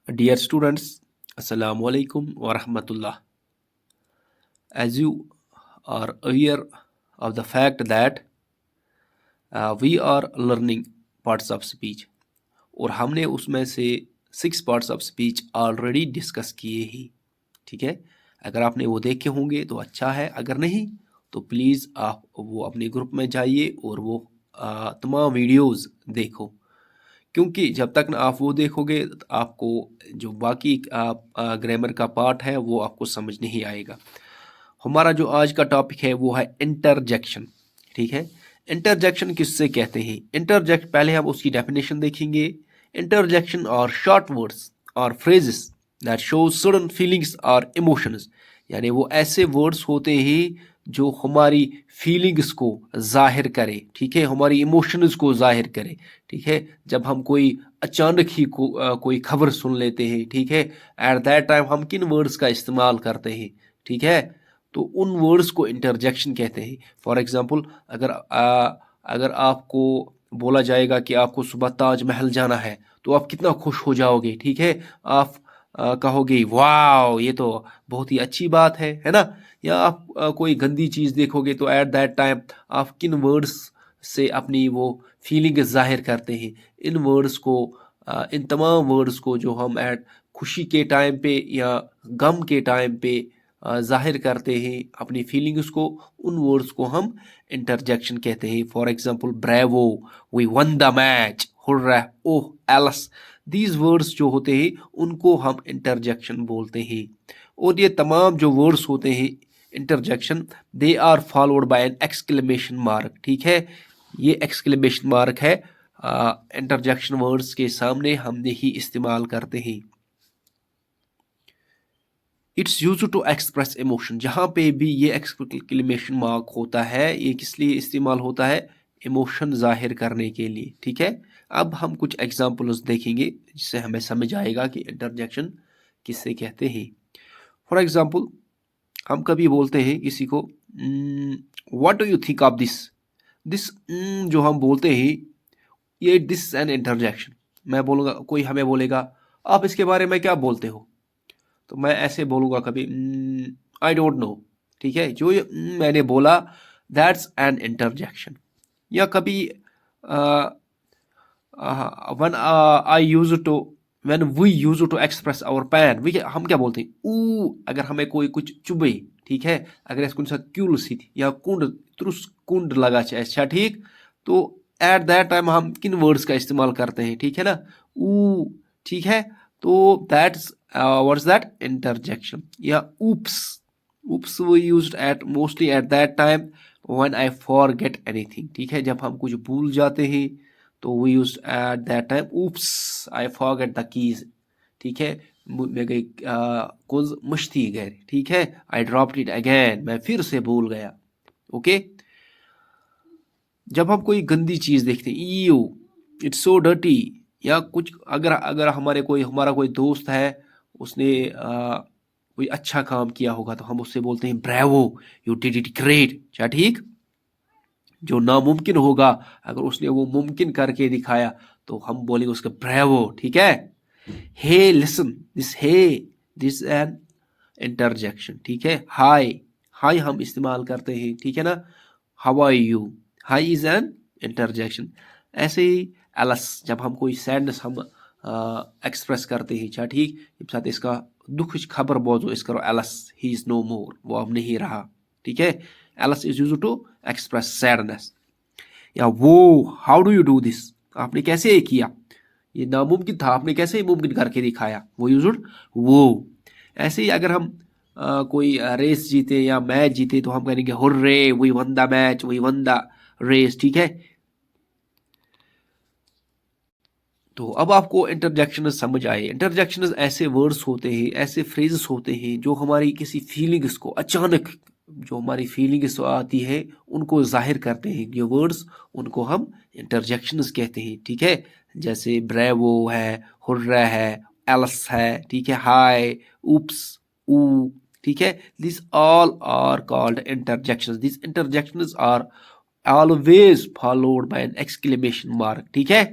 Dear students, Assalamu alaikum wa rahmatullah. As you are aware of the fact that we are learning parts of speech और हमने उसमें से 6 parts of speech already discuss किए ही, ठीक है। अगर आपने वो देखे होंगे तो अच्छा है, अगर नहीं तो प्लीज़ आप वो अपने ग्रुप में जाइए और वो तमाम वीडियोस देखो, क्योंकि जब तक ना आप वो देखोगे तो आपको जो बाकी ग्रामर का पार्ट है वो आपको समझ नहीं आएगा। हमारा जो आज का टॉपिक है वो है इंटरजेक्शन, ठीक है। इंटरजेक्शन किससे कहते हैं? इंटरजेक्ट पहले हम उसकी डेफिनेशन देखेंगे। इंटरजेक्शन और शॉर्ट वर्ड्स और phrases that show sudden feelings और इमोशंस, यानी वो ऐसे वर्ड्स होते हैं जो हमारी फीलिंग्स को जाहिर करे, ठीक है, हमारी इमोशंस को जाहिर करे, ठीक है। जब हम कोई अचानक ही कोई खबर सुन लेते हैं, ठीक है, एट दैट टाइम हम किन वर्ड्स का इस्तेमाल करते हैं, ठीक है, तो उन वर्ड्स को इंटरजेक्शन कहते हैं। फॉर एग्जांपल अगर आपको बोला जाएगा कि आपको सुबह ताजमहल जाना है तो आप कितना खुश हो जाओगे, ठीक है, आप कहोगे वाह ये तो बहुत ही अच्छी बात है ना। या आप कोई गंदी चीज़ देखोगे तो एट दैट टाइम आप किन वर्ड्स से अपनी वो फीलिंग जाहिर करते हैं। इन वर्ड्स को इन तमाम वर्ड्स को जो हम एट खुशी के टाइम पे या गम के टाइम पे जाहिर करते हैं अपनी फीलिंग्स को, उन वर्ड्स को हम इंटरजेक्शन कहते हैं। For example bravo, we won the match, hurrah, oh alas, these words जो होते हैं उनको हम इंटरजेक्शन बोलते हैं। और ये तमाम जो वर्ड्स होते हैं interjection, they are followed by an exclamation mark, ठीक है। ये एक्सक्लेमेशन मार्क है इंटरजेक्शन वर्ड्स के सामने हमने ही इस्तेमाल करते हैं। It's use to express emotion, जहाँ पे भी ये एक्सक्लेमेशन मार्क होता है ये किस लिए इस्तेमाल होता है? इमोशन जाहिर करने के लिए, ठीक है। अब हम कुछ एग्जांपल्स देखेंगे जिससे हमें समझ आएगा कि इंटरजेक्शन किससे कहते हैं। फॉर एग्जांपल हम कभी बोलते हैं किसी को what do you think of this. This जो हम बोलते हैं ये दिस एन इंटरजेक्शन। मैं बोलूँगा, कोई हमें बोलेगा आप इसके बारे में क्या बोलते हो, तो मैं ऐसे बोलूँगा कभी आई डोंट नो, ठीक है। जो ये मैंने बोला दैट्स एन इंटरजेक्शन। या कभी one I use to when we use to express our pain, we हम क्या बोलते हैं ऊ, अगर हमें कोई कुछ चुभे, ठीक है, अगर इसको क्यूल सी या कुंड त्रुस कुंड लगा अच्छा, ठीक, तो एट दैट टाइम हम किन वर्ड्स का इस्तेमाल करते हैं, ठीक है ना, ऊ, ठीक है। तो दैट्स व्हाट्स दैट इंटरजेक्शन। या ऊप्स, ऊप्स वो used at mostly at that time when I forget anything, ठीक है, जब हम कुछ भूल जाते हैं तो we used at that time oops I forget the keys, ठीक है, मैं गई कुछ मश्ती घर, ठीक है, आई ड्रॉप्ड इट अगेन, मैं फिर से भूल गया, ओके। जब हम कोई गंदी चीज़ देखते हैं ईयू, इट्स सो डर्टी, या कुछ अगर अगर हमारा कोई दोस्त है उसने कोई अच्छा काम किया होगा तो हम उससे बोलते हैं bravo, you did it great, क्या ठीक। जो नामुमकिन होगा अगर उसने वो मुमकिन करके दिखाया तो हम बोलेंगे उसका ब्रेवो, ठीक है। हे लिसन, दिस एन इंटरजेक्शन, ठीक है। हाय, हाय हम इस्तेमाल करते हैं, ठीक है ना, how are you, hi is an interjection. ऐसे ही एलस, जब हम कोई सैडनेस हम एक्सप्रेस करते हैं, अच्छा ठीक, जब साथ इसका दुख खबर बोझो इस करो एलस, ही इज नो मोर, वो अब नहीं रहा, ठीक है। Alas is use to express sadness. या वो, how do you do this, आपने कैसे ये किया, ये नामुमकिन था आपने कैसे मुमकिन करके दिखाया, वो यूज्ड वो। ऐसे ही अगर हम कोई रेस जीते या मैच जीते तो हम कहेंगे hurray, we won the match, we won the race, ठीक है। तो अब आपको इंटरजेक्शन समझ आए। इंटरजेक्शन ऐसे वर्ड्स होते हैं, ऐसे फ्रेजेस होते हैं जो हमारी किसी फीलिंग्स को अचानक, जो हमारी फीलिंग्स आती है उनको जाहिर करते हैं ये वर्ड्स, उनको हम इंटरजेक्शंस कहते हैं, ठीक है। जैसे ब्रेवो है, हुर्रा है, एल्स है, ठीक है, हाय, ऊप्स, ऊ, ठीक है। This all are called interjections. This interjections are always followed by an exclamation mark, ठीक है।